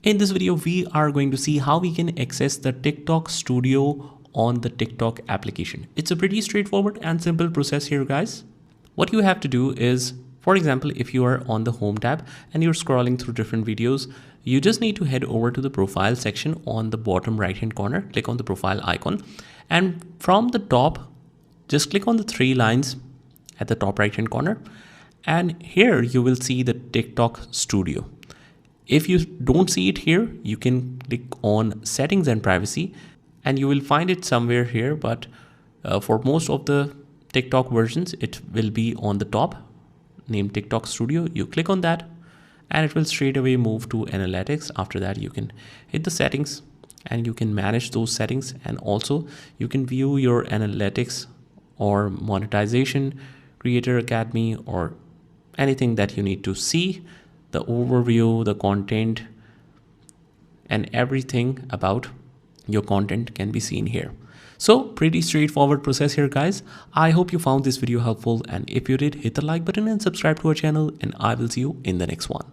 In this video, we are going to see how we can access the TikTok Studio on the TikTok application. It's a pretty straightforward and simple process here, guys. What you have to do is, for example, if you are on the home tab and you're scrolling through different videos, you just need to head over to the profile section on the bottom right hand corner, click on the profile icon, and from the top, just click on the three lines at the top right hand corner. And here you will see the TikTok Studio. If you don't see it here, you can click on settings and privacy and you will find it somewhere here. But for most of the TikTok versions, it will be on the top named TikTok Studio. You click on that and it will straight away move to analytics. After that, you can hit the settings and you can manage those settings. And also you can view your analytics or monetization, Creator Academy, or anything that you need to see. The overview, the content, and everything about your content can be seen here. So pretty straightforward process here, guys. I hope you found this video helpful, and if you did, hit the like button and subscribe to our channel, and I will see you in the next one.